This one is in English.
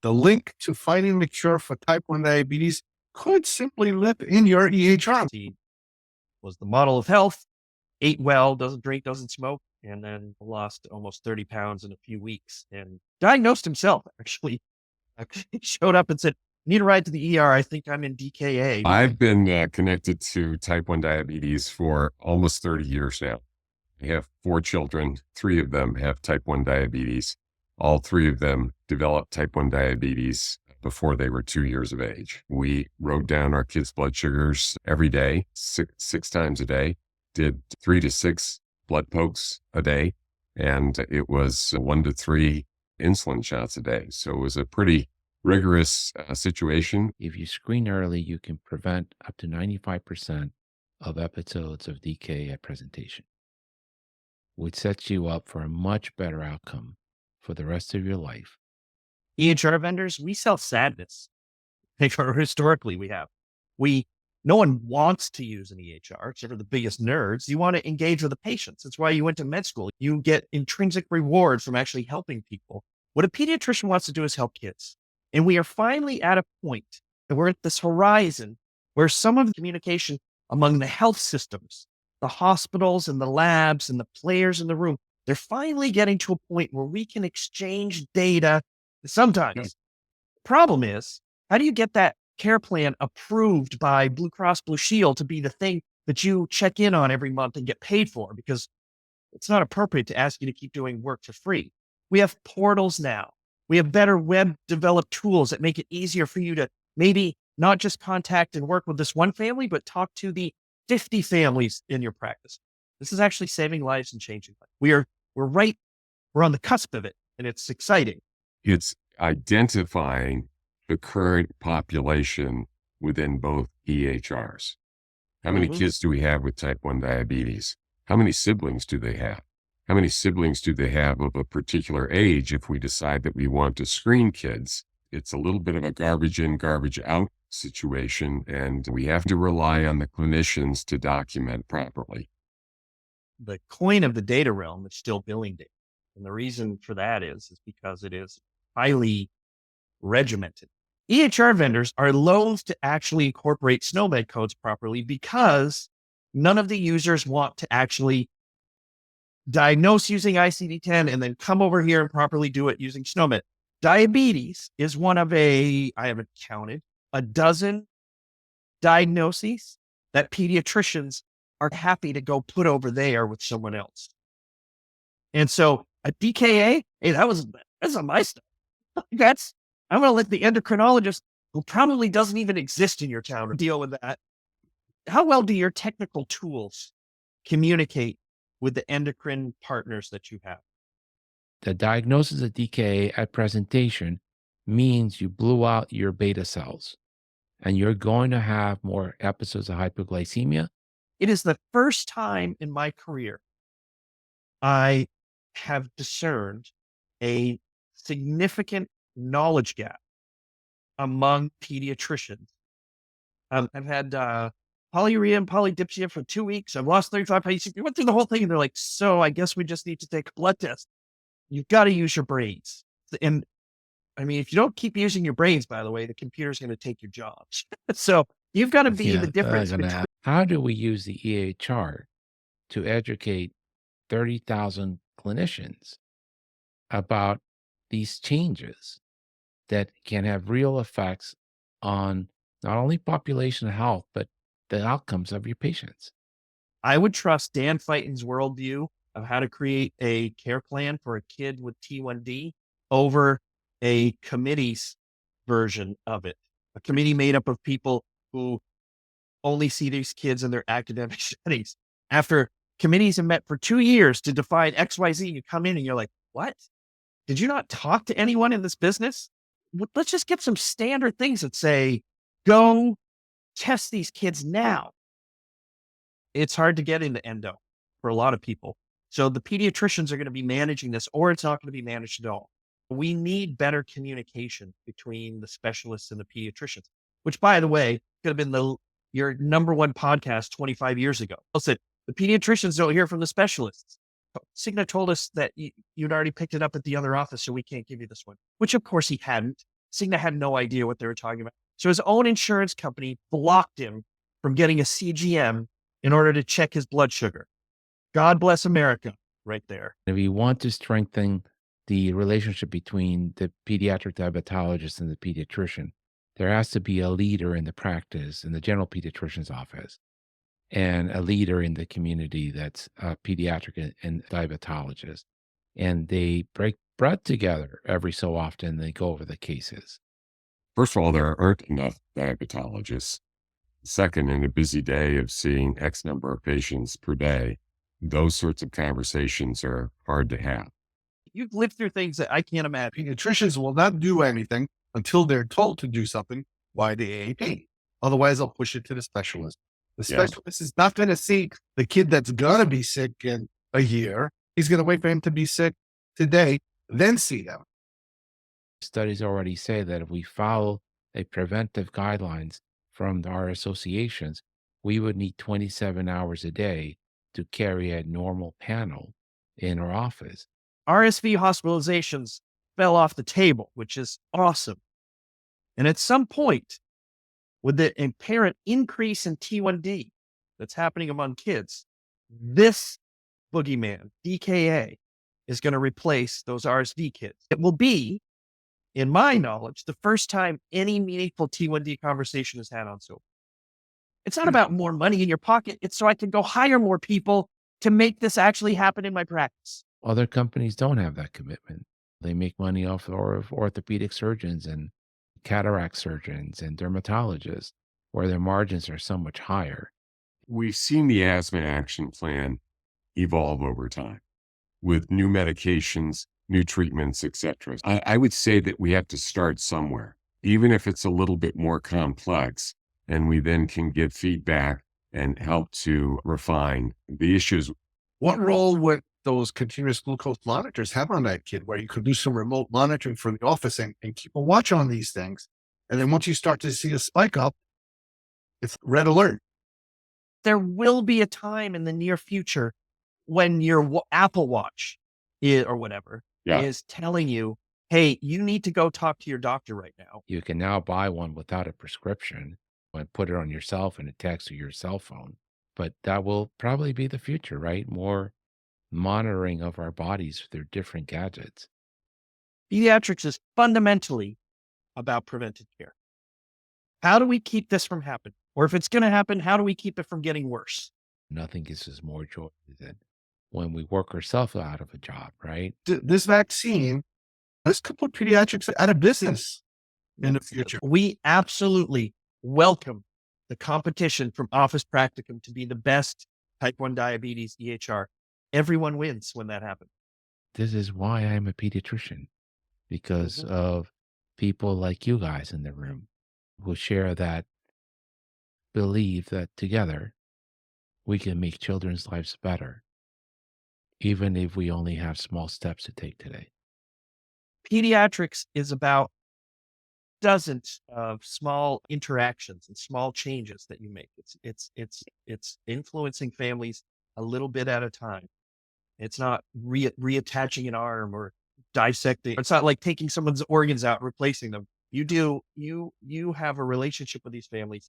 The link to finding the cure for type 1 diabetes could simply live in your EHR. He was the model of health, ate well, doesn't drink, doesn't smoke, and then lost almost 30 pounds in a few weeks and diagnosed himself, actually. He showed up and said, "Need a ride to the ER. I think I'm in DKA." I've been connected to type 1 diabetes for almost 30 years now. I have 4 children. 3 of them have type 1 diabetes. All 3 of them developed type 1 diabetes before they were 2 years of age. We wrote down our kids' blood sugars every day, six times a day, did 3 to 6 blood pokes a day, and it was 1 to 3 insulin shots a day. So it was a pretty rigorous situation. If you screen early, you can prevent up to 95% of episodes of DKA at presentation, which sets you up for a much better outcome for the rest of your life. EHR vendors, we sell sadness. Historically, we have. No one wants to use an EHR, except for the biggest nerds. You want to engage with the patients. That's why you went to med school. You get intrinsic reward from actually helping people. What a pediatrician wants to do is help kids. And we are finally at a point, and we're at this horizon where some of the communication among the health systems, the hospitals and the labs and the players in the room, they're finally getting to a point where we can exchange data sometimes. Yes. The problem is, how do you get that care plan approved by Blue Cross Blue Shield to be the thing that you check in on every month and get paid for? Because it's not appropriate to ask you to keep doing work for free. We have portals now. We have better web developed tools that make it easier for you to maybe not just contact and work with this one family, but talk to the 50 families in your practice. This is actually saving lives and changing lives. We're on the cusp of it, and it's exciting. It's identifying the current population within both EHRs. How many kids do we have with type 1 diabetes? How many siblings do they have? How many siblings do they have of a particular age if we decide that we want to screen kids? It's a little bit of a garbage in, garbage out situation, and we have to rely on the clinicians to document properly. The coin of the data realm is still billing data. And the reason for that is because it is highly regimented. EHR vendors are loath to actually incorporate SNOMED codes properly because none of the users want to actually diagnose using ICD-10 and then come over here and properly do it using SNOMED. Diabetes is one of I haven't counted, a dozen diagnoses that pediatricians are happy to go put over there with someone else. And so a DKA, hey, that's on my stuff. I'm going to let the endocrinologist, who probably doesn't even exist in your town, deal with that. How well do your technical tools communicate with the endocrine partners that you have? The diagnosis of DKA at presentation means you blew out your beta cells and you're going to have more episodes of hypoglycemia. It is the first time in my career I have discerned a significant knowledge gap among pediatricians. I've had polyuria and polydipsia for 2 weeks. I've lost 35 pounds. You went through the whole thing and they're like, so I guess we just need to take a blood test. You've got to use your brains. And I mean, if you don't keep using your brains, by the way, the computer's going to take your jobs. So you've got to be the difference between. How do we use the EHR to educate 30,000 clinicians about these changes that can have real effects on not only population health, but the outcomes of your patients? I would trust Dan Feitan's worldview of how to create a care plan for a kid with T1D over a committee's version of it. A committee made up of people who only see these kids in their academic studies. After committees have met for 2 years to define XYZ, you come in and you're like, what? Did you not talk to anyone in this business? Let's just get some standard things that say, go test these kids now. It's hard to get into endo for a lot of people. So the pediatricians are going to be managing this, or it's not going to be managed at all. We need better communication between the specialists and the pediatricians, which, by the way, could have been your number one podcast 25 years ago. I said, the pediatricians don't hear from the specialists. Cigna told us that you'd already picked it up at the other office, so we can't give you this one, which of course he hadn't. Cigna had no idea what they were talking about. So his own insurance company blocked him from getting a CGM in order to check his blood sugar. God bless America right there. If we want to strengthen the relationship between the pediatric diabetologist and the pediatrician, there has to be a leader in the practice, in the general pediatrician's office, and a leader in the community that's a pediatric and diabetologist. And they break bread together every so often. They go over the cases. First of all, there aren't enough diabetologists. Second, in a busy day of seeing X number of patients per day, those sorts of conversations are hard to have. You've lived through things that I can't imagine. Pediatricians will not do anything until they're told to do something by the AAP. Otherwise, they'll push it to the specialist. The Yeah. specialist is not going to see the kid that's going to be sick in a year. He's going to wait for him to be sick today, then see them. Studies already say that if we follow a preventive guidelines from our associations, we would need 27 hours a day to carry a normal panel in our office. RSV hospitalizations fell off the table, which is awesome. And at some point, with the apparent increase in T1D that's happening among kids, this boogeyman, DKA, is going to replace those RSV kids. It will be, in my knowledge, the first time any meaningful T1D conversation is had on Zoom. It's not about more money in your pocket. It's so I can go hire more people to make this actually happen in my practice. Other companies don't have that commitment. They make money off of orthopedic surgeons and cataract surgeons and dermatologists, where their margins are so much higher. We've seen the asthma action plan evolve over time with new medications, new treatments, etc. I would say that we have to start somewhere, even if it's a little bit more complex, and we then can give feedback and help to refine the issues. What role would those continuous glucose monitors have on that kid, where you could do some remote monitoring from the office and keep a watch on these things? And then once you start to see a spike up, it's red alert. There will be a time in the near future when your Apple Watch or whatever is telling you, hey, you need to go talk to your doctor right now. You can now buy one without a prescription and put it on yourself and it texts to your cell phone. But that will probably be the future, right? More monitoring of our bodies through different gadgets. Pediatrics is fundamentally about preventive care. How do we keep this from happening? Or if it's going to happen, how do we keep it from getting worse? Nothing gives us more joy than when we work ourselves out of a job, right? This vaccine, this could put pediatrics out of business in the future. We absolutely welcome the competition from Office Practicum to be the best type 1 diabetes EHR. Everyone wins when that happens. This is why I'm a pediatrician, because of people like you guys in the room who share that belief that together we can make children's lives better, even if we only have small steps to take today. Pediatrics is about dozens of small interactions and small changes that you make. It's influencing families a little bit at a time. It's not reattaching an arm or dissecting. It's not like taking someone's organs out and replacing them. You have a relationship with these families